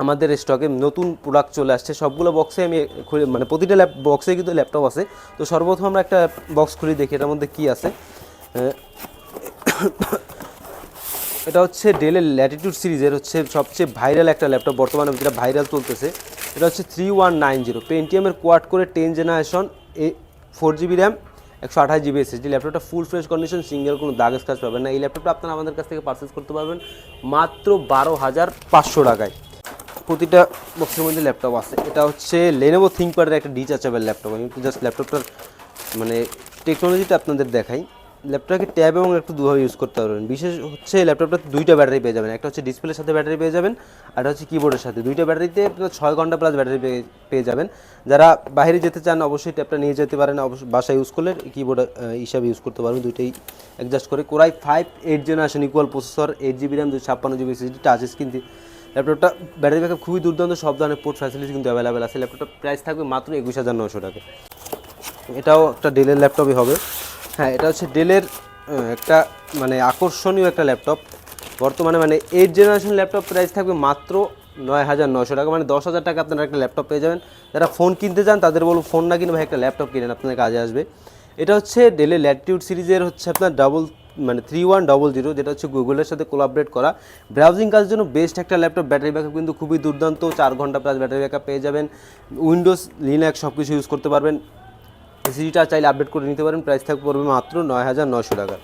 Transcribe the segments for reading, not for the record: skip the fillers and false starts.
আমাদের স্টকে নতুন প্রোডাক্ট চলে আসছে। সবগুলো বক্সে আমি খুলে মানে প্রতিটা বক্সে কিন্তু ল্যাপটপ আছে। তো সর্বপ্রথম আমরা একটা বক্স খুলে দেখি এটার মধ্যে কী আছে। এটা হচ্ছে ডেলের ল্যাটিটিউড সিরিজের হচ্ছে সবচেয়ে ভাইরাল একটা ল্যাপটপ, বর্তমানে যেটা ভাইরাল চলতেছে। এটা হচ্ছে 3190 পেন্টিয়ামের কোয়াড করে 10 generation, 4 GB RAM, 128 GB SSD। ল্যাপটপটা ফুল ফ্রেশ কন্ডিশন, সিঙ্গেল কোনো দাগ স্ক্র্যাচ পাবেন না। এই ল্যাপটপটা আপনারা আমাদের কাছ থেকে পারচেস করতে পারবেন মাত্র 12,500 টাকায়। প্রতিটা বক্সের মধ্যে ল্যাপটপ আছে। এটা হচ্ছে লেনোভো থিংকপ্যাডের একটা ডিটাচেবল ল্যাপটপ। আমি জাস্ট ল্যাপটপটার মানে টেকনোলজিটা আপনাদের দেখাই। ল্যাপটপটাকে ট্যাব এবং একটু দুভাবে ইউজ করতে পারবেন। বিশেষ হচ্ছে ল্যাপটপটাতে দুইটা ব্যাটারি পেয়ে যাবেন, একটা হচ্ছে ডিসপ্লের সাথে ব্যাটারি পেয়ে যাবেন, আর হচ্ছে কিবোর্ডের সাথে। দুইটা ব্যাটারিতে 6 ঘন্টা প্লাস ব্যাটারি পেয়ে যাবেন। যারা বাইরে যেতে চান অবশ্যই ট্যাবটা নিয়ে যেতে পারেন, অবশ্যই বাসায় ইউজ করলে কিবোর্ড হিসাবে ইউজ করতে পারবেন। দুইটাই অ্যাডজাস্ট করে। Core i 5 8 generation equal processor, 8 GB RAM, 256 GB SSD, touch screen. ল্যাপটপটা ব্যাটারি ব্যাকআপ খুবই দুর্দান্ত, সব ধরনের পোর্ট ফ্যাসিলিটি কিন্তু অ্যাভেলেবেল আছে। ল্যাপটপটার প্রাইস থাকবে মাত্র 21,900 টাকা। এটাও একটা ডেলের ল্যাপটপই হবে। হ্যাঁ, এটা হচ্ছে ডেলের একটা মানে আকর্ষণীয় একটা ল্যাপটপ। বর্তমানে মানে 8 জেনারেশন ল্যাপটপ প্রাইস থাকবে মাত্র 9,900 টাকা, মানে 10,000 টাকা আপনারা একটা ল্যাপটপ পেয়ে যাবেন। যারা ফোন কিনতে চান তাদের বলবো ফোন না কিনে ভাই একটা ল্যাপটপ কিনেন, আপনাদের কাজে আসবে। এটা হচ্ছে ডেলের ল্যাটিটিউড সিরিজের হচ্ছে আপনার 3100, যেটা হচ্ছে গুগলের সাথে কোলাবরেট করা। ব্রাউজিং কাজের জন্য বেস্ট একটা ল্যাপটপ। ব্যাটারি ব্যাকআপ কিন্তু খুবই দুর্দান্ত, 4 ঘন্টা প্লাস ব্যাটারি ব্যাকআপ পেয়ে যাবেন। উইন্ডোজ লিনাক্স সব কিছু ইউজ করতে পারবেন। এসিডিটা চাইলে আপডেট করে নিতে পারেন। প্রাইস থাকবে পড়বে মাত্র 9,900 টাকা।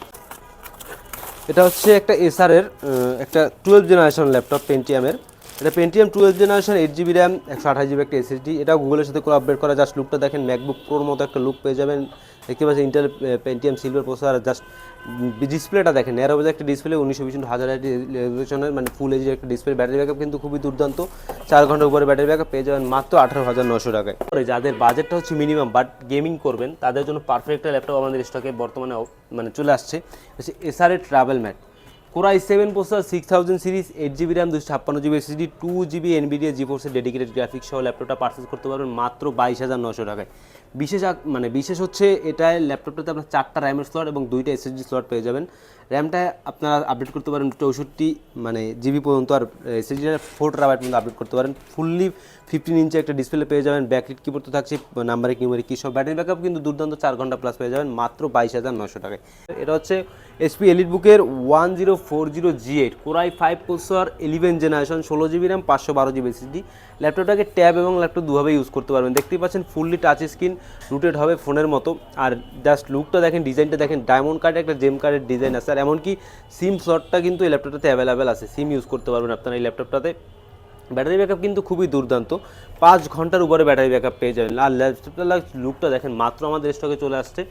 এটা হচ্ছে একটা এসারের একটা 12 জেনারেশন ল্যাপটপ পেন্টিয়ামের। এটা Pentium 12 generation, 8 GB RAM, 128 GB একটা SSD। এটাও গুগলের সাথে করে আপডেট করা। জাস্ট লুকটা দেখেন, ম্যাকবুক প্রোর মতো একটা লুক পেয়ে যাবেন। দেখতে পাচ্ছেন Intel Pentium silver processor. Just ডিসপ্লেটা দেখেন, ন্যারো একটা ডিসপ্লে, 1920x1000 রেজোলিউশনের মানে ফুল এইচডি একটা ডিসপ্লে। ব্যাটারি ব্যাকআপ কিন্তু খুবই দুর্দান্ত, 4 ঘন্টার উপরে ব্যাটারি ব্যাকআপ পেয়ে যাবেন মাত্র 18,900 টাকায়। যাদের বাজেটটা হচ্ছে মিনিমাম বাট গেমিং করবেন তাদের জন্য পারফেক্ট একটা ল্যাপটপ আমাদের স্টকে বর্তমানে মানে চলে আসছে। হচ্ছে এসআরের travel mate core i 7 processor, 6000 series, 8 GB RAM, 256 GB SSD, 2 GB NVIDIA জিফোর্সের ডেডিকেটেড গ্রাফিক্স সহ ল্যাপটপটা পারচেস করতে পারবেন মাত্র 22,900 টাকায়। বিশেষ হচ্ছে এটায় ল্যাপটপটাতে আপনার 4টা র্যামের স্লট এবং 2টা SSD স্লট পেয়ে যাবেন। র্যামটা আপনারা আপডেট করতে পারেন 64 জিবি পর্যন্ত, আর SSDটা 4 TB পর্যন্ত আপডেট করতে পারেন। ফুললি 15 ইঞ্চি একটা ডিসপ্লে পেয়ে যাবেন। ব্যাকলিট কিবোর্ড তো থাকছে, নাম্বারিক নিউমেরিক কি সব। ব্যাটারি ব্যাকআপ কিন্তু দুর্দান্ত, 4 ঘন্টা প্লাস পেয়ে যাবেন মাত্র 22,900 টাকায়। এটা হচ্ছে HP এলিটবুকের 1040G8 core i 5 processor, 11 generation, 16 GB RAM, 512 GB SSD। ল্যাপটপটাকে ট্যাব এবং ল্যাপটপ দুভাবে ইউজ করতে পারবেন। দেখতেই পাচ্ছেন ফুললি টাচ স্ক্রিন, রুটেড হবে ফোনের মতো। আর জাস্ট লুকটা দেখেন, ডিজাইনটা দেখেন, ডায়মন্ড কার্ডের একটা জেম কার্ডের ডিজাইন আছে। আর এমনকি সিম স্লটটা কিন্তু এই ল্যাপটপটাতে অ্যাভেলেবেল আছে, সিম ইউজ করতে পারবেন আপনারা এই ল্যাপটপটাতে। ব্যাটারি ব্যাকআপ কিন্তু খুবই দুর্দান্ত, 5 ঘন্টার উপরে ব্যাটারি ব্যাকআপ পেয়ে যাবেন। আর ল্যাপটপটার লুকটা দেখেন, মাত্র আমাদের স্টকে চলে আসছে।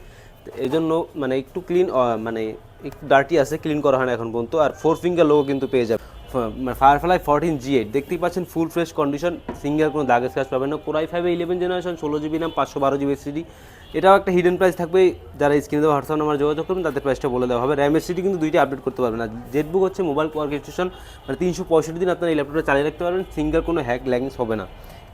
এই জন্য মানে একটু ক্লিন, মানে একটু ডার্টি আছে, ক্লিন করা হয় না এখন পর্যন্ত। আর 4 ফিঙ্গার লোগো কিন্তু পেয়ে যাবে। ফায়ারফ্লাই 14G8 দেখতেই পাচ্ছেন, ফুল ফ্রেশ কন্ডিশন, সিঙ্গেল কোনো দাগ স্ক্র্যাচ পাবেন না। Core i 5 11 generation, 16 GB RAM, 512 GB SSD। এটাও একটা হিডেন প্রাইস থাকবে, যারা স্ক্রিনে দেওয়া হোয়াটসঅ্যাপ নাম্বার যোগাযোগ করবেন তাদের প্রাইসটা বলে দেওয়া হবে। র্যাম SSD কিন্তু দুইটা আপডেট করতে পারবেন। আর জেটবুক হচ্ছে মোবাইল ওয়ার্কস্টেশন, মানে 365 দিন আপনারা এই ল্যাপটপটা চালিয়ে রাখতে পারবেন, সিঙ্গেল কোনো হ্যাক ল্যাগিংস হবে না।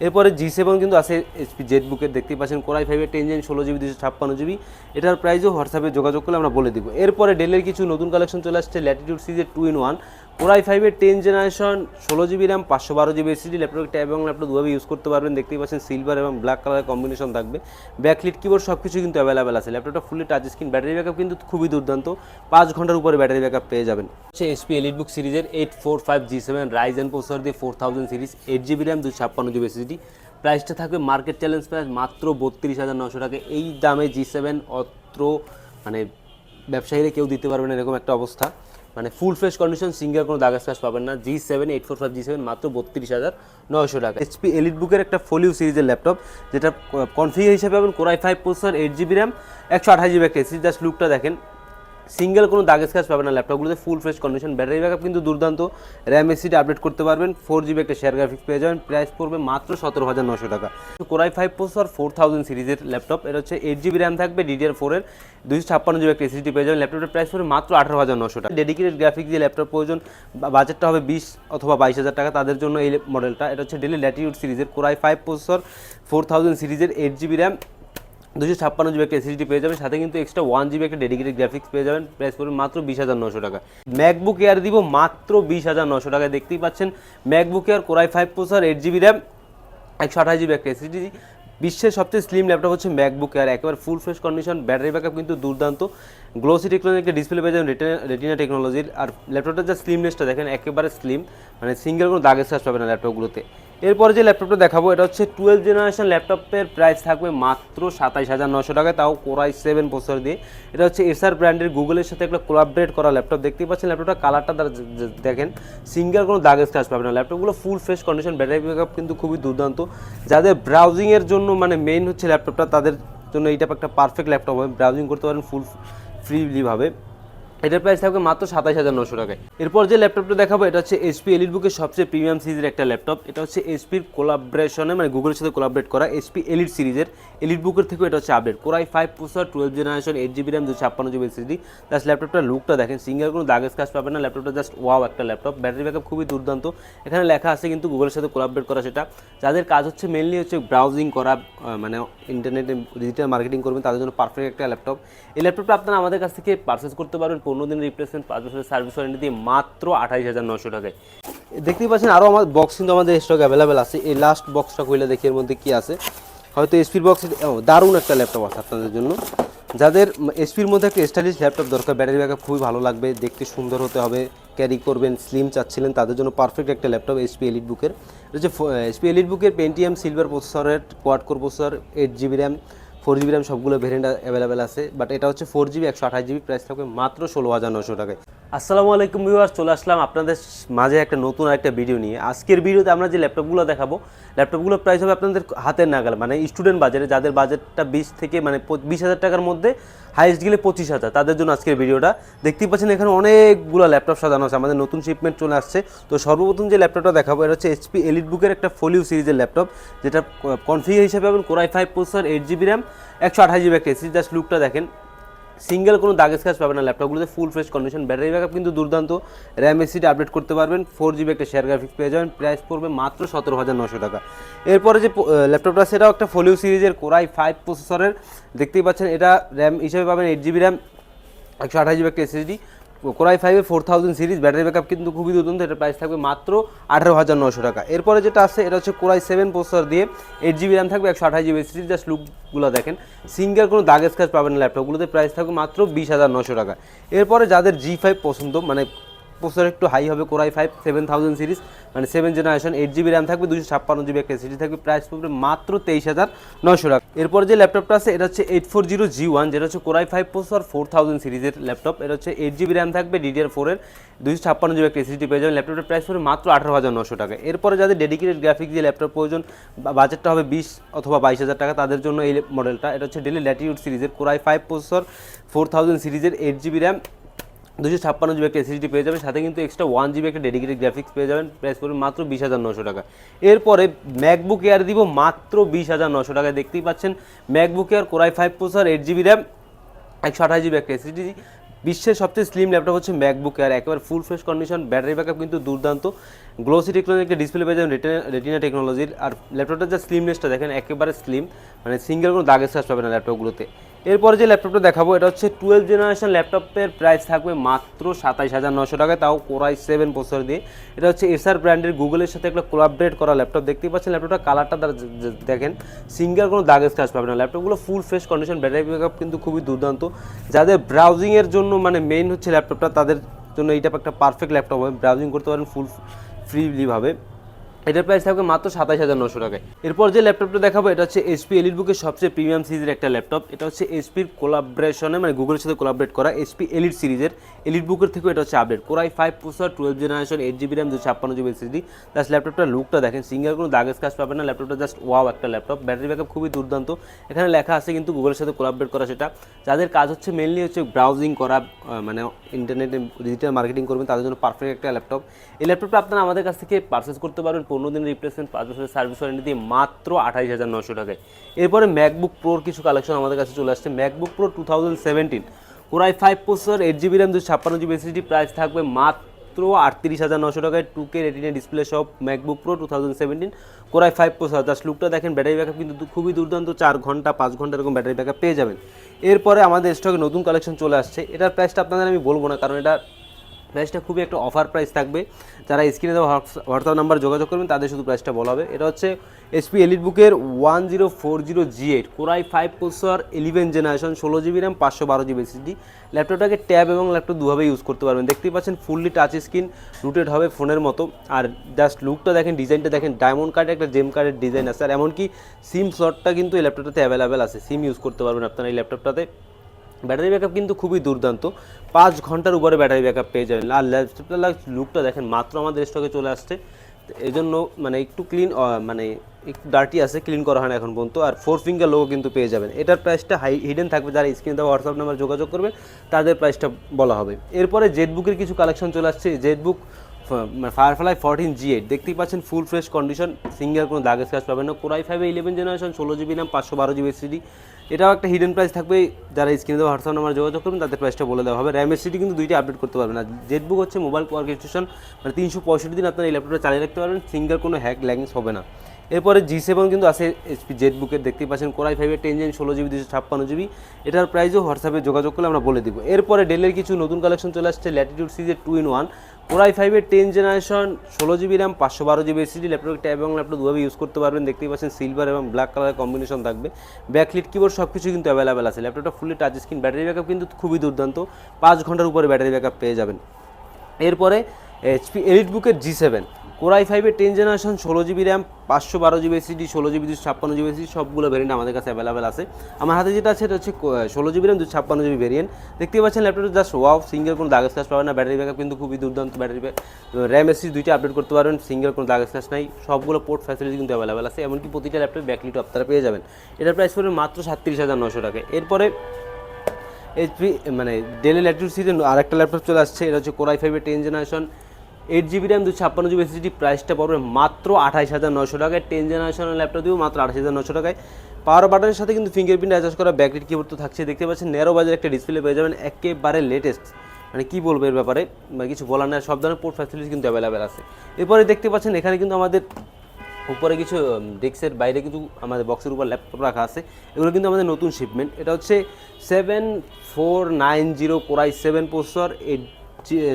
এরপরে G7 কিন্তু আছে HP জেটবুকের, দেখতেই পাচ্ছেন কোরাই 5 10 জেন, 16 GB 256 GB। এটার প্রাইসও হোয়াটসঅ্যাপে যোগাযোগ করলে আমরা বলে দিব। এরপরে ডেলের কিছু নতুন কালেকশন চলে আসছে, ল্যাটিটিউড সিরিজের 2-in-1 core i 5 10 generation, 16 GB RAM, 512 GB SSD। Laptop tab এবং ল্যাপটপ দুভাবে ইউজ করতে পারবেন। দেখতেই পাচ্ছেন সিলভার এবং ব্ল্যাক কালারের কম্বিনেশন থাকবে। ব্যাকলিট কিবোর্ড সব কিছু কিন্তু অ্যাভেলেবেল আছে। ল্যাপটপটা fully touch screen, battery backup কিন্তু খুবই দুর্দান্ত, 5 ঘন্টার উপরে ব্যাটারি ব্যাকআপ পেয়ে যাবেন। হচ্ছে HP এলিটবুক সিরিজের 845G7 রাইজেন প্রসেসর দিয়ে 4000 series, 8 GB RAM, 256 GB SSD। প্রাইসটা থাকবে মার্কেট চ্যালেঞ্জ প্রাইস মাত্র 32,900 টাকা। এই দামে G7 অত্র মানে ব্যবসায়ীরা কেউ দিতে পারবে না, এরকম একটা অবস্থা। মানে ফুল ফ্রেশ কন্ডিশন, সিঙ্গেল কোনো দাগ স্ক্র্যাচ পাবেন না। G7 845G7 মাত্র 32,900 টাকা। HP এলিটবুকের একটা ফোলিও সিরিজের ল্যাপটপ, যেটা কনফিগার হিসেবে পাবেন core i 5 processor, 8 GB RAM, 128 GB একটা SSD। জাস্ট লুকটা দেখেন, সিঙ্গেল কোনো দাগ স্ক্র্যাচ পাবেন না ল্যাপটপগুলোতে, full fresh condition. Battery backup কিন্তু দুর্দান্ত, র্যাম SSD আপডেট করতে পারবেন, 4 GB একটা শেয়ার গ্রাফিক্স পেয়ে যাবেন। প্রাইস পড়বে মাত্র 17,900 টাকা। কোরাই 5 প্রসেসর 4000 সিরিজের ল্যাপটপ, এটা হচ্ছে 8 GB র্যাম থাকবে, DDR4 এর, 256 GB একটা SSD পেয়ে যাবেন। ল্যাপটপের প্রাইস পড়বে মাত্র 18,900 টাকা। ডেডিকেটেড গ্রাফিক্স যে ল্যাপটপ প্রয়োজন, বাজেটটা হবে 20 অথবা 22,000 টাকা, তাদের জন্য এই মডেলটা। এটা হচ্ছে ডেলি ল্যাটিটিউড সিরিজের কোরাই 5 প্রসেসর, 4000 সিরিজের, 8 GB র্যাম, 256 জিবি একটা এসএসডি পেয়ে যাবেন, সাথে কিন্তু এক্সট্রা 1 জিবি একটা ডেডিকেটেড গ্রাফিক্স পেয়ে যাবেন। প্রাইস পড়বে মাত্র 20,900 টাকা। ম্যাকবুক এয়ার দিব মাত্র 20,900 টাকায়। দেখতেই পাচ্ছেন MacBook air core i5 processor, 8 GB RAM, 128 GB একটা এসএসডি। বিশ্বের সবচেয়ে স্লিম ল্যাপটপ হচ্ছে ম্যাকবুক এয়ার, একেবারে ফুল ফ্রেশ কন্ডিশন, ব্যাটারি ব্যাকআপ কিন্তু দুর্দান্ত, গ্লোসি টেকনোলজি একটা ডিসপ্লে পেয়ে যাবেন রেটিনা টেকনোলজির। আর ল্যাপটপটার যা স্লিমনেসটা দেখেন, একেবারে স্লিম, মানে সিঙ্গেল কোনো দাগের স্ক্র্যাচ পাবে না ল্যাপটপগুলোতে। এরপরে যে ল্যাপটপটা দেখাবো এটা হচ্ছে 12 জেনারেশন ল্যাপটপের প্রাইস থাকবে মাত্র 27,900 টাকায়, তাও কোর i7 প্রসেসর দিয়ে। এটা হচ্ছে এসার ব্র্যান্ডের গুগলের সাথে একটা কোলাবরেট করা ল্যাপটপ। দেখতেই পাচ্ছেন ল্যাপটপটা কালারটা দেখেন, সিঙ্গেল কোনো দাগের স্ক্র্যাচ পাবে না। ল্যাপটপগুলো ফুল ফ্রেশ কন্ডিশন, ব্যাটারি ব্যাকআপ কিন্তু খুবই দুর্দান্ত। যাদের ব্রাউজিংয়ের জন্য মানে মেইন হচ্ছে ল্যাপটপটা, তাদের জন্য এইটা একটা পারফেক্ট ল্যাপটপ হবে, ব্রাউজিং করতে পারেন ফুল ফ্রিলিভাবে। এটার প্রাইস থাকবে মাত্র 27,900 টাকায়। এরপর যে ল্যাপটপটা দেখাবো এটা হচ্ছে HP এলিটবুকের সবচেয়ে প্রিমিয়াম সিরিজের একটা ল্যাপটপ। এটা হচ্ছে HPর কোলাবরেশনে, মানে গুগলের সাথে কোলাবরেট করা HP এলিট সিরিজের। এলিটবুকের থেকেও এটা হচ্ছে update, core i5 processor, 12 generation, 8 GB RAM, 256 GB SSD. Just ল্যাপটপটার লুকটা দেখেন, সিঙ্গেল কোনো দাগের স্ক্র্যাচ পাবে না। ল্যাপটপটা জাস্ট ওয়াও একটা ল্যাপটপ, ব্যাটারি ব্যাকআপ খুবই দুর্দান্ত। এখানে লেখা আছে কিন্তু গুগলের সাথে কোলাবরেট করা সেটা। যাদের কাজ হচ্ছে মেনলি হচ্ছে ব্রাউজিং করা, মানে ইন্টারনেটে ডিজিটাল মার্কেটিং করবেন, তাদের জন্য পারফেক্ট একটা ল্যাপটপ। এই ল্যাপটপটা আপনারা আমাদের কাছ থেকে পারচেস করতে পারবেন 15 দিন রিপ্লেসমেন্ট, 5 বছরের সার্ভিস ওয়ারেন্টি দিয়ে মাত্র 28,900 টাকায়। দেখতেই পাচ্ছেন আরও আমার বক্স কিন্তু আমাদের স্টক অ্যাভেলেবেল আছে। এই লাস্ট বক্সটা খুলে দেখি এর মধ্যে কী আছে। হয়তো এসপির বক্স, দারুণ একটা ল্যাপটপ আছে আপনাদের জন্য। যাদের এসপির মধ্যে একটা স্টাইলিশ ল্যাপটপ দরকার, ব্যাটারি ব্যাকআপ খুবই ভালো লাগবে, দেখতে সুন্দর হতে হবে, ক্যারি করবেন, স্লিম চাচ্ছিলেন, তাদের জন্য পারফেক্ট একটা ল্যাপটপ HP এলিটবুকের। এটা হচ্ছে HP এলিটবুকের পেন্টিয়াম সিলভার প্রসেসরের, quad core processor, 8 GB RAM, 4 GB RAM, সবগুলো ভেরিয়েন্ট অ্যাভেলেবেল আছে। বাট এটা হচ্ছে 4 জিবি, 128 জিবি, প্রাইস থাকবে মাত্র 16,900 টাকায়। আসসালামু আলাইকুম ভিউয়ার্স, চলে আসলাম আপনাদের মাঝে একটা নতুন একটা ভিডিও নিয়ে। আজকের ভিডিওতে আমরা যে ল্যাপটপগুলো দেখাবো, ল্যাপটপগুলোর প্রাইস হবে আপনাদের হাতের নাগাল, মানে স্টুডেন্ট বাজারে, যাদের বাজেটটা 20 থেকে মানে 20,000 টাকার মধ্যে, হাইস্ট গেলে 25,000, তাদের জন্য আজকের ভিডিওটা। দেখতেই পাচ্ছেন এখানে অনেকগুলো ল্যাপটপ সাজানো আছে, আমাদের নতুন শিপমেন্ট চলে আসছে। তো সর্বপ্রথম যে ল্যাপটপটা দেখাবো এটা হচ্ছে HP এলিটবুকের একটা ফোলিও সিরিজের ল্যাপটপ, যেটা কনফিগার হিসেবে পাবেন core i5 processor, 8 GB RAM, 128 GB একটা এসএসডি। জাস্ট লুকটা দেখেন, সিঙ্গেল কোনো দাগের স্ক্র্যাচ পাবে না ল্যাপটপগুলোতে, full fresh condition, battery backup কিন্তু দুর্দান্ত, র্যাম এসএসডি আপডেট করতে পারবেন, 4 জিবি একটা শেয়ার গ্রাফিক্স পেয়ে যাবেন। প্রাইস পড়বে মাত্র 17,900 টাকা। এরপরে যে ল্যাপটপটা সেটাও একটা ফোলিও সিরিজের কোর i5 প্রসেসরের। দেখতেই পাচ্ছেন এটা র্যাম হিসেবে পাবেন 8 জিবি র্যাম, 128 জিবি একটা SSD, core i5 4000 series, battery backup কিন্তু খুবই দুর্দান্ত। এটার প্রাইস থাকবে মাত্র 18,900 টাকা। এরপরে যেটা আছে এটা হচ্ছে কোর i7 প্রসেসর দিয়ে, 8 জিবি র্যাম থাকবে, 128 জিবি সিরিজ। জাস্ট লুকগুলো দেখেন, সিঙ্গেল কোনো দাগের স্ক্র্যাচ পাবেন না ল্যাপটপগুলোতে, প্রাইস থাকবে মাত্র 20,900 টাকা। এরপরে যাদের G5 পছন্দ, মানে প্রসেসর একটু হাই হবে, কোর i5 7000 সিরিজ, মানে 7 জেনারেশন, 8 জিবি র্যাম থাকবে, 256 জিবি একটা এসএসডি থাকবে, প্রাইস পড়বে মাত্র 23,900 টাকা। এরপর যে ল্যাপটপটা আছে এটা হচ্ছে 840G1, যেটা হচ্ছে কোর i5 প্রসেসর, 4000 সিরিজের ল্যাপটপ। এটা হচ্ছে 8 জিবি র্যাম থাকবে, DDR4 এর, 256 জিবি একটা এসএসডি পেয়ে যাবেন। ল্যাপটপের প্রাইস পড়বে মাত্র 18,900 টাকা। এরপরে যাদের ডেডিকেটেড গ্রাফিক্স দিয়ে ল্যাপটপ প্রয়োজন, বাজেটটা হবে 20 অথবা 22,000 টাকা, তাদের জন্য এই মডেলটা। এটা হচ্ছে ডেল ল্যাটিটিউড সিরিজের কোর i5 প্রসেসর, 4000 সিরিজের, 8 জিবি র্যাম, 256 জিবি একটা এসএসডি পেয়ে যাবেন, সাথে কিন্তু এক্সট্রা 1 জিবি একটা ডেডিকেটেড গ্রাফিক্স পেয়ে যাবেন। প্রাইস পড়বে মাত্র 20,900 টাকা। এরপরে ম্যাকবুক এয়ার দিব মাত্র 20,900 টাকায়। দেখতেই পাচ্ছেন MacBook air core i5 processor, 8 GB RAM, 128 GB একটা এসএসডি। বিশ্বের সবচেয়ে স্লিম ল্যাপটপ হচ্ছে ম্যাকবুক এয়ার, একেবারে ফুল ফ্রেশ কন্ডিশন, ব্যাটারি ব্যাকআপ কিন্তু দুর্দান্ত, গ্লোসি টেকনোলজি একটা ডিসপ্লে পেয়ে যাবেন রেটিনা টেকনোলজির। আর ল্যাপটপটার যা স্লিমনেসটা দেখেন, একেবারে স্লিম, মানে সিঙ্গেল কোনো দাগের স্ক্র্যাচ পাবে না ল্যাপটপগুলোতে। এরপরে যে ল্যাপটপটা দেখাবো এটা হচ্ছে 12 জেনারেশন ল্যাপটপের, প্রাইস থাকবে মাত্র 27,900 টাকায়, তাও কোর i7 প্রসেসর দিয়ে। এটা হচ্ছে এসার ব্র্যান্ডের গুগলের সাথে একটা কোলাবরেট করা ল্যাপটপ। দেখতেই পাচ্ছেন ল্যাপটপটা কালারটা দেখেন, সিঙ্গেল কোনো দাগের স্ক্র্যাচ পাবে না। ল্যাপটপগুলো ফুল ফ্রেশ কন্ডিশন, ব্যাটারি ব্যাকআপ কিন্তু খুবই দুর্দান্ত। যাদের ব্রাউজিংয়ের জন্য মানে মেইন হচ্ছে ল্যাপটপটা, তাদের জন্য এইটা একটা পারফেক্ট ল্যাপটপ হবে, ব্রাউজিং করতে পারেন ফুল ফ্রিলিভাবে। এটার প্রাইস থাকবে মাত্র 27,900 টাকায়। এরপর যে ল্যাপটপটা দেখাবো এটা হচ্ছে HP এলিটবুকের সবচেয়ে প্রিমিয়াম সিরিজের একটা ল্যাপটপ। এটা হচ্ছে HPর কোলাবরেশনে, মানে গুগলের সাথে কোলাবরেট করা, HP এলিট সিরিজের। এলিটবুকের থেকেও এটা হচ্ছে update, core i5 processor, 12 generation, 8 GB RAM, 256 GB SSD. Just ল্যাপটপটার লুকটা দেখেন, সিঙ্গেল কোনো দাগের স্ক্র্যাচ পাবেন না। ল্যাপটপটা জাস্ট ওয়াও একটা ল্যাপটপ, ব্যাটারি ব্যাকআপ খুবই দুর্দান্ত। এখানে লেখা আছে কিন্তু গুগলের সাথে কোলাবরেট করা সেটা। যাদের কাজ হচ্ছে মেনলি হচ্ছে ব্রাউজিং করা, মানে ইন্টারনেটে ডিজিটাল মার্কেটিং করবেন, তাদের জন্য পারফেক্ট একটা ল্যাপটপ। এই ল্যাপটপটা আপনারা আমাদের কাছ থেকে পারচেস করতে পারবেন 15 দিন রিপ্লেসমেন্ট, 5 বছরের সার্ভিস ওয়ারেন্টি দিয়ে মাত্র 28,900 টাকায়। এরপরে ম্যাকবুক প্রোর কিছু কালেকশন আমাদের কাছে চলে আসছে। MacBook pro 2017, core i5 processor, 8 GB RAM, 256 GB SSD, price থাকবে মাত্র মাত্র 38,900 টাকায় 2K রেটিনা ডিসপ্লে সহ MacBook pro 2017 core i 5 processor. Just লুকটা দেখেন, ব্যাটারি ব্যাকআপ কিন্তু খুবই দুর্দান্ত, 4 ঘন্টা 5 ঘন্টা এরকম ব্যাটারি ব্যাকআপ পেয়ে যাবেন। এরপরে আমাদের স্টকে নতুন কালেকশন চলে আসছে, এটার প্রাইসটা আপনাদের আমি বলবো না, কারণ এটা প্রাইসটা খুবই একটা অফার প্রাইস থাকবে। যারা স্ক্রিনে দেওয়া হোয়াটসঅ্যাপ নাম্বার যোগাযোগ করবেন তাদের শুধু প্রাইসটা বলা হবে। এটা হচ্ছে HP এলিটবুকের 1040G8 core i 5 processor 11 generation 16GB RAM 512GB SSD। ল্যাপটপটাকে ট্যাব এবং ল্যাপটপ দুভাবে ইউজ করতে পারবেন। দেখতেই পাচ্ছেন ফুললি টাচ স্ক্রিন, রুটেড হবে ফোনের মতো। আর জাস্ট লুকটা দেখেন, ডিজাইনটা দেখেন, ডায়মন্ড কার্ডে একটা জেম কার্ডের ডিজাইন আছে। আর এমনকি সিম স্লটটা কিন্তু এই ল্যাপটপটাতে অ্যাভেলেবেল আছে, সিম ইউজ করতে পারবেন আপনারা এই ল্যাপটপটাতে। ব্যাটারি ব্যাকআপ কিন্তু খুবই দুর্দান্ত, 5 ঘন্টার উপরে ব্যাটারি ব্যাকআপ পেয়ে যাবেন। আর ল্যাপটপটার লুকটা দেখেন, মাত্র আমাদের স্টকে চলে আসছে, এই জন্য মানে একটু ক্লিন, মানে একটু ডার্টি আছে, ক্লিন করা হয় না এখন পর্যন্ত। আর 4 ফিঙ্গার লোগো কিন্তু পেয়ে যাবেন। এটার প্রাইসটা হিডেন থাকবে, যারা স্ক্রিনে দেওয়া হোয়াটসঅ্যাপ নাম্বার যোগাযোগ করবে তাদের প্রাইসটা বলা হবে। এরপরে জেটবুকের কিছু কালেকশন চলে আসছে। জেটবুক ফায়ারফ্লাই 14G8 দেখতেই পাচ্ছেন, ফুল ফ্রেশ কন্ডিশন, সিঙ্গেল কোনো দাগ স্ক্র্যাচ পাবেন না। Core i 5 11 generation 16GB RAM 512GB SSD। এটাও একটা হিডেন প্রাইস থাকবে, যারা স্ক্রিনে দেওয়া হোয়াটসঅ্যাপ নাম্বার যোগাযোগ করবেন তাদের প্রাইসটা বলে দেওয়া হবে। র্যাম SSD কিন্তু দুইটা আপডেট করতে পারবেন। আর জেটবুক হচ্ছে মোবাইল ওয়ার্কস্টেশন, মানে 365 দিন আপনার এই ল্যাপটপটা চালিয়ে রাখতে পারবেন, সিঙ্গেল কোনো হ্যাক ল্যাগিংস হবে না। এরপরে G7 কিন্তু আছে HP জেটবুকের, দেখতেই পাচ্ছেন কোরাই 5 10 জেন 16GB 256GB। এটার প্রাইসও হোয়াটসঅ্যাপে যোগাযোগ করলে আমরা বলে দিব। এরপরে ডেলের কিছু নতুন কালেকশন চলে আসছে, ল্যাটিটিউড সিরিজের 2-in-1 core i 5 10 generation 16GB RAM 512GB SSD। Laptop tab এবং ল্যাপটপ দুভাবে ইউজ করতে পারবেন। দেখতেই পাচ্ছেন সিলভার এবং ব্ল্যাক কালারের কম্বিনেশন থাকবে, ব্যাকলিট কিবোর্ড সব কিছু কিন্তু অ্যাভেলেবেল আছে। ল্যাপটপটা fully touch screen, battery backup কিন্তু খুবই দুর্দান্ত, 5 ঘন্টার উপরে ব্যাটারি ব্যাকআপ পেয়ে যাবেন। এরপরে HP এলিটবুকের G7 core i 5 10 generation 16GB RAM 512GB SSD 16GB 256GB SSD, সবগুলো ভেরিয়েন্ট আমাদের কাছে অ্যাভেলেবেল আছে। আমার হাতে যেটা আছে এটা হচ্ছে 16GB র্যাম 256GB ভেরিয়েন্ট। দেখতে পাচ্ছেন ল্যাপটপটা জাস্ট ওয়াও, সিঙ্গেল কোনো দাগ স্ক্র্যাচ পাবেন না। ব্যাটারি ব্যাকআপ কিন্তু খুবই দুর্দান্ত, ব্যাটারি র্যাম SSD দুইটা আপডেট করতে পারবেন, সিঙ্গেল কোনো দাগ স্ক্র্যাচ নাই। সবগুলো পোর্ট ফ্যাসিলিটি কিন্তু অ্যাভেলেবেল আছে, এমনকি প্রতিটা ল্যাপটপে ব্যাকলিট আপনারা পেয়ে যাবেন। এটার প্রাইস পড়বে মাত্র 37,900 টাকা। এরপরে HP মানে ডেল ল্যাটিটিউড সিরিজের আরেকটা ল্যাপটপ চলে আসছে, এটা হচ্ছে core i 5 10 generation 8GB RAM 256GB SSD। প্রাইসটা পড়বে মাত্র 28,900 টাকায়। 10 জেনারেশনের ল্যাপটপ দিব মাত্র 28,900 টাকায়। পাওয়ার বাটনের সাথে কিন্তু ফিঙ্গারপ্রিন্ট অ্যাডজাস্ট করা ব্যাকলিট কিবোর্ড তো থাকছে। দেখতে পাচ্ছেন ন্যারো বাজের একটা ডিসপ্লে পেয়ে যাবেন, একেবারে লেটেস্ট, মানে কী বলবো এর ব্যাপারে, মানে কিছু বলার নেই। সব ধরনের পোর্ট ফ্যাসিলিটি কিন্তু অ্যাভেলেবেল আছে। এরপরে দেখতে পাচ্ছেন এখানে কিন্তু আমাদের উপরে কিছু ডেস্কের বাইরে কিছু আমাদের বক্সের উপর ল্যাপটপ রাখা আছে, এগুলো কিন্তু আমাদের নতুন শিপমেন্ট। এটা হচ্ছে 7490 core i 7 processor 8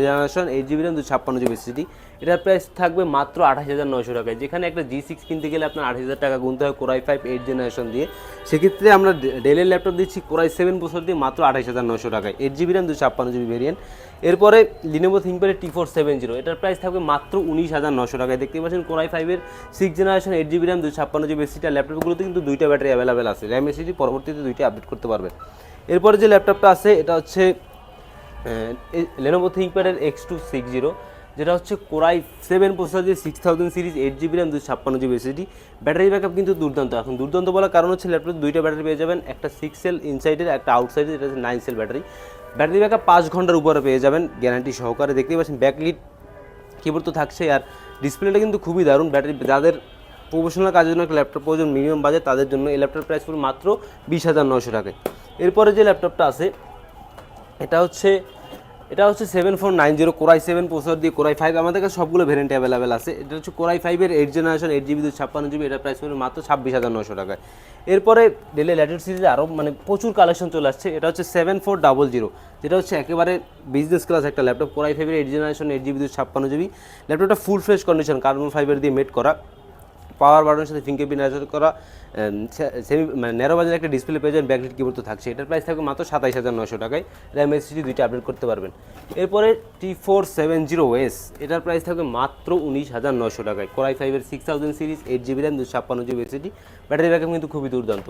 generation 8GB RAM 256GB SSD। এটার প্রাইস থাকবে মাত্র 28,900 টাকায়। যেখানে একটা G6 কিনতে গেলে আপনার 28,000 টাকা গুনতে হয় কোরাই 5 8 জেনারেশন দিয়ে, সেক্ষেত্রে আমরা ডেলের ল্যাপটপ দিচ্ছি কোরাই 7 প্রসেসর দিয়ে মাত্র 28,900 টাকায়, 8GB র্যাম 256GB ভেরিয়েন্ট। এরপরে লিনোভো থিংকপ্যাড T470, এটার প্রাইস থাকবে মাত্র 19,900 টাকায়। দেখতে পাচ্ছেন core i 5 6 generation 8GB RAM 256GB SSD। ল্যাপটপগুলোতে কিন্তু দুইটা ব্যাটারি অ্যাভেলেবেল আছে, র্যাম SSD পরবর্তীতে দুইটা আপডেট করতে পারবেন। এরপরে যে ল্যাপটপটা আছে এটা হচ্ছে লেনোভো থিংকপ্যাডের X260, যেটা হচ্ছে কোরাই 7 প্রসেসর দিয়ে 6000 series 8GB RAM 256GB SSD। Battery backup কিন্তু দুর্দান্ত। এখন দুর্দান্ত বলার কারণ হচ্ছে ল্যাপটপে দুইটা ব্যাটারি পেয়ে যাবেন, একটা 6 সেল ইনসাইডের, একটা আউটসাইডের, এটা হচ্ছে 9 সেল ব্যাটারি। ব্যাটারি ব্যাকআপ 5 ঘন্টার উপরে পেয়ে যাবেন গ্যারান্টি সহকারে। দেখতেই পাচ্ছেন ব্যাকলিট কিবোর্ড তো থাকছে, আর ডিসপ্লেটা কিন্তু খুবই দারুণ। ব্যাটারি যাদের প্রফেশনাল কাজের জন্য একটা ল্যাপটপ প্রয়োজন মিনিমাম বাজেট, তাদের জন্য এই ল্যাপটপ প্রাইস পড়বে মাত্র 20,900 টাকায়। এরপরে যে ল্যাপটপটা আছে এটা হচ্ছে 7490 কোরাই 7 প্রসেসর দিয়ে কোরাই 5, আমাদের কাছে সবগুলো ভেরিয়েন্ট অ্যাভেলেবেল আছে। এটা হচ্ছে কোরাই 5 8 জেনারেশন 8GB 256GB, এটার প্রাইস পড়বে মাত্র 26,900 টাকায়। এরপরে ডেলের ল্যাটিটিউড সিরিজে আরও মানে প্রচুর কালেকশন চলে আসছে। এটা হচ্ছে 7400, যেটা হচ্ছে একেবারে বিজনেস ক্লাস একটা laptop, core i 5 8 generation 8GB 256GB। ল্যাপটপটা ফুল ফ্রেশ কন্ডিশন, কার্বন ফাইবার দিয়ে মেড করা, পাওয়ার বাটনের সাথে ফিঙ্গারপ্রিন্ট অ্যাডজাস্ট করা, মানে ন্যারো বাজার একটা ডিসপ্লে পেয়ে যাবেন, ব্যাকলিট কিবোর্ড তো থাকছে। এটার প্রাইস থাকবে মাত্র 27,900 টাকায়। র্যাম SSD দুইটা আপডেট করতে পারবেন। এরপরে T470S, এটার প্রাইস থাকবে মাত্র 19,900 টাকায়। Core i 5 6000 series 8GB RAM 256GB SSD। Battery backup কিন্তু খুবই দুর্দান্ত।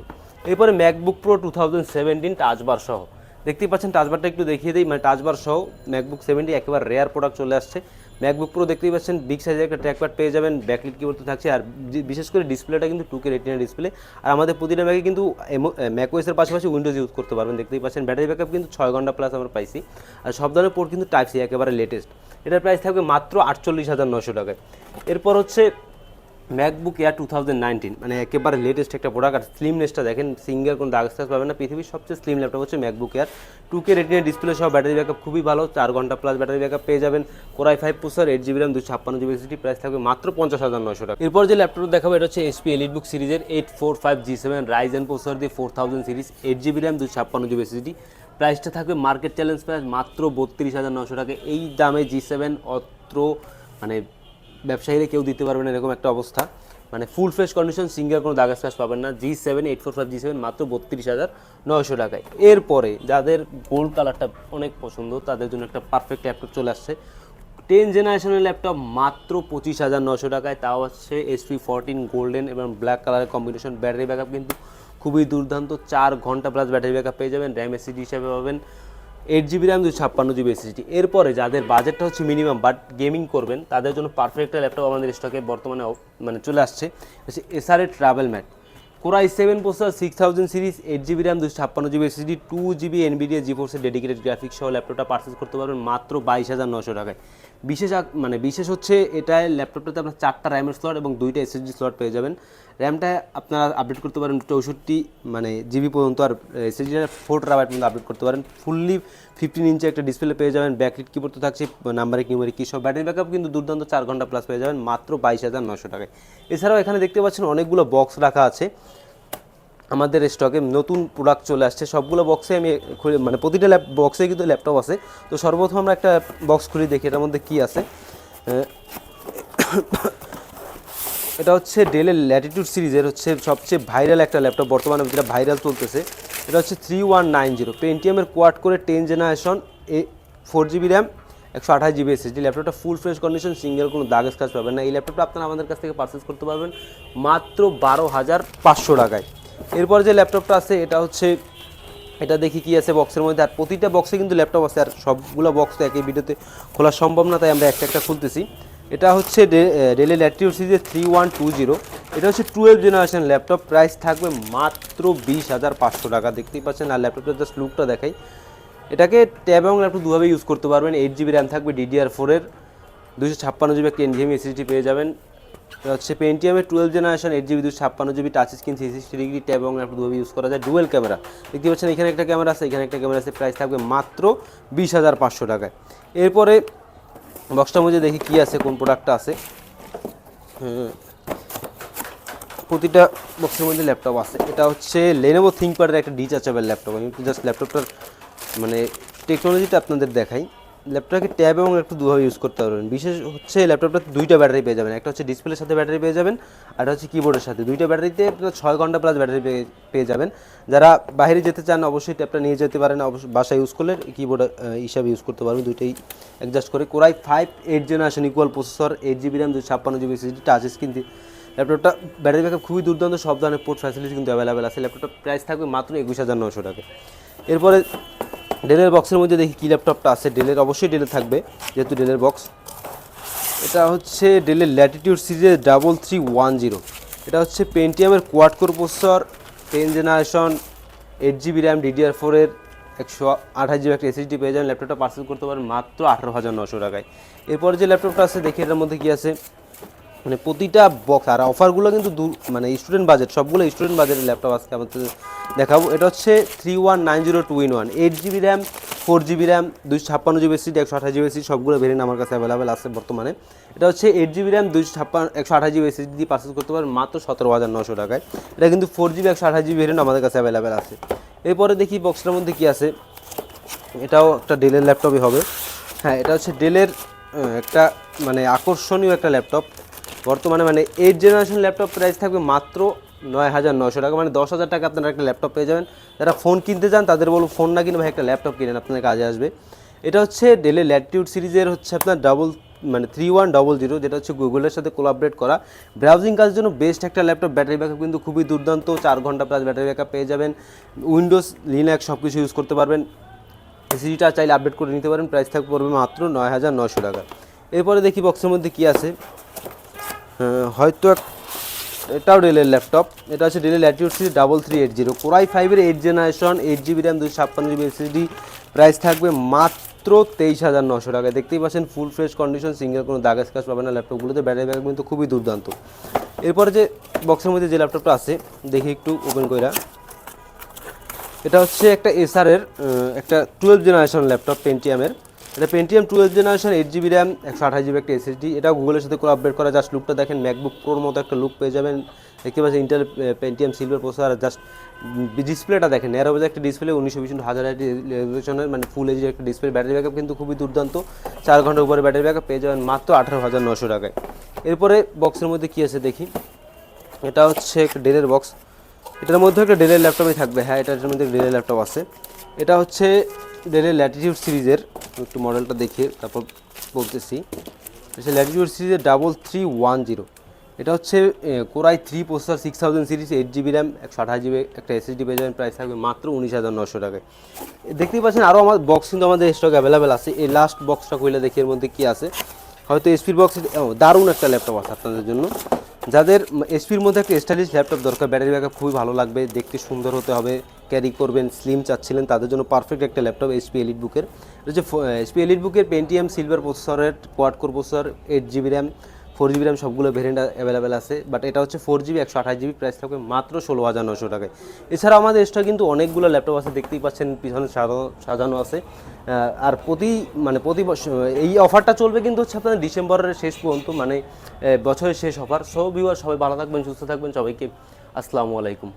এরপরে ম্যাকবুক প্রো 2017 টাচবার সহ, দেখতেই পাচ্ছেন টাচবারটা একটু দেখিয়ে দিই, মানে টাচবার সহ ম্যাকবুক 70 একেবারে রেয়ার প্রোডাক্ট চলে আসছে। ম্যাকবুক প্রো দেখতেই পাচ্ছেন বিগ সাইজের একটা ট্র্যাকপ্যাড পেয়ে যাবেন, ব্যাকলিট কিবোর্ড তো থাকছে, আর বিশেষ করে ডিসপ্লেটা কিন্তু 2K রেটিনা ডিসপ্লে। আর আমাদের প্রতিটা ম্যাকে কিন্তু ম্যাকওএসের পাশাপাশি উইন্ডোজ ইউজ করতে পারবেন। দেখতেই পাচ্ছেন ব্যাটারি ব্যাকআপ কিন্তু 6 ঘন্টা প্লাস আমরা পাইছি, আর সব ধরনের পোর্ট কিন্তু টাইপ সি একেবারে লেটেস্ট। এটার প্রাইস থাকবে মাত্র 48,900 টাকায়। এরপর হচ্ছে ম্যাকবুক এয়ার 2019 মানে একেবারে লেটেস্ট একটা প্রোডাক্ট। আর স্লিমনেসটা দেখেন, সিঙ্গেল কোনো দাগ স্ক্র্যাচ পাবেন না। পৃথিবীর সবচেয়ে স্লিম ল্যাপটপ হচ্ছে MacBook air. 2K retina display সহ ব্যাটারি ব্যাকআপ খুবই ভালো, 4 ঘন্টা প্লাস ব্যাটারি ব্যাকআপ পেয়ে যাবেন। Core i5 processor, 8GB RAM, 256GB SSD, price থাকবে মাত্র 50,900 টাকা। এরপর যে ল্যাপটপ দেখাবো এটা হচ্ছে HP EliteBook সিরিজের 845G7 Ryzen প্রসেসর দিয়ে 4000 series, 8GB RAM, 256GB SSD, প্রাইসটা থাকবে মার্কেট চ্যালেঞ্জ প্রাইস মাত্র 32,900 টাকা। এই দামে G7 অত্র মানে ব্যবসায়ীরা কেউ দিতে পারবে না, এরকম একটা অবস্থা। মানে ফুল ফ্রেশ কন্ডিশন, সিঙ্গেল কোনো দাগ স্ক্র্যাচ পাবেন না। G7 845G7 মাত্র 32,900 টাকায়। এরপরে যাদের গোল্ড কালারটা অনেক পছন্দ তাদের জন্য একটা পারফেক্ট ল্যাপটপ চলে আসছে, 10 জেনারেশনের ল্যাপটপ মাত্র 25,900 টাকায়। তাও হচ্ছে SP14 গোল্ডেন এবং ব্ল্যাক কালারের কম্বিনেশন। ব্যাটারি ব্যাকআপ কিন্তু খুবই দুর্দান্ত, 4 ঘন্টা প্লাস ব্যাটারি ব্যাকআপ পেয়ে যাবেন। র্যাম এসএসডি হিসাবে পাবেন 8GB RAM, 256GB SSD। এরপরে যাদের বাজেটটা হচ্ছে মিনিমাম বাট গেমিং করবেন তাদের জন্য পারফেক্ট একটা ল্যাপটপ আমাদের স্টকে বর্তমানে মানে চলে আসছে, হচ্ছে Acer TravelMate. Core i7 processor, 6000 series, 8GB RAM, 256GB SSD, 2GB NVIDIA GeForce dedicated graphics সহ ল্যাপটপটা পারচেস করতে পারবেন মাত্র 22,900 টাকায়। বিশেষ হচ্ছে এটায় ল্যাপটপটাতে আপনার 4টা র্যামের স্লট এবং 2টা এসএসডি স্লট পেয়ে যাবেন। র্যামটা আপনারা আপডেট করতে পারেন 64 জিবি পর্যন্ত, আর এসএসডিটা 4TB পর্যন্ত আপডেট করতে পারেন। ফুললি 15 ইঞ্চি একটা ডিসপ্লে পেয়ে যাবেন, ব্যাকলিট কিবোর্ড তো থাকছে, নাম্বারিক নিউমেরিক কি সব। ব্যাটারি ব্যাকআপ কিন্তু দুর্দান্ত, 4 ঘন্টা প্লাস পেয়ে যাবেন মাত্র 22,900 টাকায়। এছাড়াও এখানে দেখতে পাচ্ছেন অনেকগুলো বক্স রাখা আছে আমাদের স্টকে, নতুন প্রোডাক্ট চলে আসছে। সবগুলো বক্সে আমি মানে প্রতিটা বক্সে কিন্তু ল্যাপটপ আছে। তো সর্বপ্রথম আমরা একটা বক্স খুলে দেখি এটার মধ্যে কী আছে। এটা হচ্ছে ডেলের ল্যাটিটিউড সিরিজের হচ্ছে সবচেয়ে ভাইরাল একটা ল্যাপটপ বর্তমানে, যেটা ভাইরাল চলতেছে। এটা হচ্ছে 3190 পেন্টিয়ামের কোয়াড করে 10 generation, 4GB RAM, 128GB SSD। ল্যাপটপটা ফুল ফ্রেশ কন্ডিশন, সিঙ্গেল কোনো দাগ স্ক্র্যাচ পাবেন না। এই ল্যাপটপটা আপনারা আমাদের কাছ থেকে পারচেস করতে পারবেন মাত্র 12,500 টাকায়। এরপর যে ল্যাপটপটা আছে এটা দেখি কি আছে বক্সের মধ্যে। আর প্রতিটা বক্সে কিন্তু ল্যাপটপ আছে, আর সবগুলো বক্স তো একই ভিডিওতে খোলা সম্ভব না, তাই আমরা একটা একটা খুলতেছি। এটা হচ্ছে ডেলের ল্যাটিটিউড সিরিজের 3120। এটা হচ্ছে 12 জেনারেশন ল্যাপটপ, প্রাইস থাকবে মাত্র 20,500 টাকা। দেখতেই পাচ্ছেন। আর ল্যাপটপটার জাস্ট লুকটা দেখাই, এটাকে ট্যাব এবং ল্যাপটপ দুভাবে ইউজ করতে পারবেন। 8GB RAM থাকবে DDR4-এর, 256GB একটা NVMe SSD পেয়ে যাবেন। এটা হচ্ছে পেন্টিয়ামের 12 generation, 8GB, 256GB, touch screen, 360 degree, tab এবং ল্যাপটপ দুভাবে ইউজ করা যায়। ডুয়েল ক্যামেরা দেখতে পাচ্ছেন, এখানে একটা ক্যামেরা আছে, এখানে একটা ক্যামেরা আছে। প্রাইস থাকবে মাত্র 20,500 টাকায়। এরপরে বক্সটার মধ্যে দেখি কি আছে, কোন প্রোডাক্টটা আছে। প্রতিটা বক্সের মধ্যে ল্যাপটপ আছে। এটা হচ্ছে Lenovo ThinkPad-এর একটা ডিটাচেবল ল্যাপটপ। আমি জাস্ট ল্যাপটপটার মানে টেকনোলজিটা আপনাদের দেখাই। ল্যাপটপটাকে ট্যাব এবং একটু দুভাবে ইউজ করতে পারবেন। বিশেষ হচ্ছে ল্যাপটপটাতে 2টা ব্যাটারি পেয়ে যাবেন, একটা হচ্ছে ডিসপ্লের সাথে ব্যাটারি পেয়ে যাবেন, আর হচ্ছে কিবোর্ডের সাথে। 2টা ব্যাটারিতে 6 ঘন্টা প্লাস ব্যাটারি পেয়ে যাবেন। যারা বাইরে যেতে চান অবশ্যই ট্যাবটা নিয়ে যেতে পারেন, অবশ্যই বাসায় ইউজ করলে কিবোর্ড হিসাবে ইউজ করতে পারবেন, দুইটাই অ্যাডজাস্ট করে। Core i5 8 generation equal processor, 8GB RAM, 256GB SSD, touch screen. ল্যাপটপটা ব্যাটারি ব্যাকআপ খুবই দুর্দান্ত, সব ধরনের পোর্ট ফ্যাসিলিটি কিন্তু অ্যাভেলেবেল আছে। ল্যাপটপটার প্রাইস থাকবে মাত্র 21,900 টাকা। এরপরে ডেলের বক্সের মধ্যে দেখি কী ল্যাপটপটা আছে। ডেলের অবশ্যই ডেলে থাকবে, যেহেতু ডেলের বক্স। এটা হচ্ছে ডেলের ল্যাটিটিউড সিরিজের 3310। এটা হচ্ছে পেন্টিয়ামের quad core processor, 10 generation, 8GB RAM, DDR4-এর, 128GB একটা SSD পেয়ে যাবেন। ল্যাপটপটা পার্সেল করতে পারেন মাত্র 18,900 টাকায়। এরপরে যে ল্যাপটপটা আছে দেখি এটার মধ্যে কী আছে। মানে প্রতিটা বক্স আর অফারগুলো কিন্তু মানে স্টুডেন্ট বাজেট, সবগুলো স্টুডেন্ট বাজেটের ল্যাপটপ আজকে আমাদের দেখাবো। এটা হচ্ছে 3190 2-in-1, 8GB RAM, 4GB RAM, 256GB SSD, 128GB SSD, সবগুলো ভেরিয়েন্ট আমার কাছে অ্যাভেলেবেল আছে বর্তমানে। এটা হচ্ছে 8GB RAM, 128GB SSD দিয়ে পারচেস করতে পারেন মাত্র 17,900 টাকায়। এটা কিন্তু 4GB 128GB ভেরিয়েন্ট আমাদের কাছে অ্যাভেলেবেল আছে। এরপরে দেখি বক্সটার মধ্যে কী আছে। এটাও একটা ডেলের ল্যাপটপই হবে। হ্যাঁ, এটা হচ্ছে ডেলের একটা মানে আকর্ষণীয় একটা ল্যাপটপ বর্তমানে, মানে 8 জেনারেশন ল্যাপটপ। প্রাইস থাকবে মাত্র 9,900 টাকা, মানে 10,000 টাকা আপনারা একটা ল্যাপটপ পেয়ে যাবেন। যারা ফোন কিনতে চান তাদের বলবো ফোন না কিনে ভাই একটা ল্যাপটপ কিনেন, আপনাদের কাজে আসবে। এটা হচ্ছে ডেলের ল্যাটিটিউড সিরিজের হচ্ছে আপনার 3100, যেটা হচ্ছে গুগলের সাথে কোলাবরেট করা। ব্রাউজিং কাজের জন্য বেস্ট একটা ল্যাপটপ। ব্যাটারি ব্যাকআপ কিন্তু খুবই দুর্দান্ত, 4 ঘন্টা প্লাস ব্যাটারি ব্যাকআপ পেয়ে যাবেন। উইন্ডোজ, লিনাক্স সব কিছু ইউজ করতে পারবেন। এসএসডিটা চাইলে আপডেট করে নিতে পারেন। প্রাইস থাকবে পড়বে মাত্র 9,900 টাকা। এরপরে দেখি বক্সের মধ্যে কী আছে। হয়তো এটাও ডেলের ল্যাপটপ। এটা হচ্ছে ডেলের ল্যাটিটিউড সিরিজ 3380, Core i5-এর 8 generation, 8GB RAM, 256GB SSD। Price থাকবে মাত্র মাত্র 23,900 টাকায়। দেখতেই পাচ্ছেন ফুল ফ্রেশ কন্ডিশন, সিঙ্গেল কোনো দাগ স্ক্র্যাচ পাবে না ল্যাপটপগুলোতে। ব্যাটারি ব্যাকআপ কিন্তু খুবই দুর্দান্ত। এরপরে যে বক্সের মধ্যে যে ল্যাপটপটা আছে দেখি একটু ওপেন কইরা, এটা হচ্ছে একটা এসারের একটা 12 জেনারেশন ল্যাপটপ পেন্টিয়ামের। এটা Pentium 12 generation, 8 GB RAM, 128 GB একটা SSD। এটা গুগলের সাথে করে আপডেট করা। জাস্ট লুকটা দেখেন, ম্যাকবুক প্রোর মতো একটা লুক পেয়ে যাবেন। দেখতে পাচ্ছেন Intel Pentium silver processor. Just ডিসপ্লেটা দেখেন, ন্যারো বেজ একটা ডিসপ্লে, 1920x1000 রেজলিউশনের মানে ফুল এইচডি একটা ডিসপ্লে। ব্যাটারি ব্যাকআপ কিন্তু খুবই দুর্দান্ত, 4 ঘন্টার উপরে ব্যাটারি ব্যাকআপ পেয়ে যাবেন মাত্র 18,900 টাকায়। এরপরে বক্সের মধ্যে কী আছে দেখি, এটা হচ্ছে একটা ডেলের বক্স। এটার মধ্যে একটা ডেলের ল্যাপটপই থাকবে, হ্যাঁ এটার মধ্যে ডেলের ল্যাপটপ আছে। এটা হচ্ছে ডেলের ল্যাটিটিউড সিরিজের, একটু মডেলটা দেখে তারপর বলতেছি। এটা ল্যাটিটিউড সিরিজের 3310। এটা হচ্ছে core i 3 processor, 6000 series, 8 GB RAM, 128 GB একটা SSD পেয়ে যাবেন। প্রাইস থাকবে মাত্র 19,900 টাকায়। দেখতেই পাচ্ছেন আরও আমার বক্স কিন্তু আমাদের স্টক অ্যাভেলেবেল আছে। এই লাস্ট বক্সটা খুলে দেখি এর মধ্যে কী আছে। হয়তো এসপির বক্স, দারুণ একটা ল্যাপটপ আছে আপনাদের জন্য। যাদের এসপির মধ্যে একটা স্টাইলিশ ল্যাপটপ দরকার, ব্যাটারি ব্যাকআপ খুবই ভালো লাগবে, দেখতে সুন্দর হতে হবে, ক্যারি করবেন, স্লিম চাচ্ছিলেন, তাদের জন্য পারফেক্ট একটা ল্যাপটপ এসপি এলিট বুকের। এটা হচ্ছে এসপি এলিট বুকের পেন্টিয়াম সিলভার প্রসেসরের quad core processor, 8 GB RAM, 4 GB RAM, সবগুলো ভেরিয়েন্ট অ্যাভেলেবেল আছে। বাট এটা হচ্ছে 4 GB 128 GB, প্রাইস থাকবে মাত্র 16,900 টাকায়। এছাড়াও আমাদের এক্সট্রা কিন্তু অনেকগুলো ল্যাপটপ আছে, দেখতেই পাচ্ছেন পিছনে সাজানো আছে। আর প্রতি বছর এই অফারটা চলবে কিন্তু হচ্ছে আপনাদের ডিসেম্বরের শেষ পর্যন্ত, মানে বছরের শেষ অফার। সব ভিউয়ার সবাই ভালো থাকবেন, সুস্থ থাকবেন, সবাইকে আসসালামু আলাইকুম।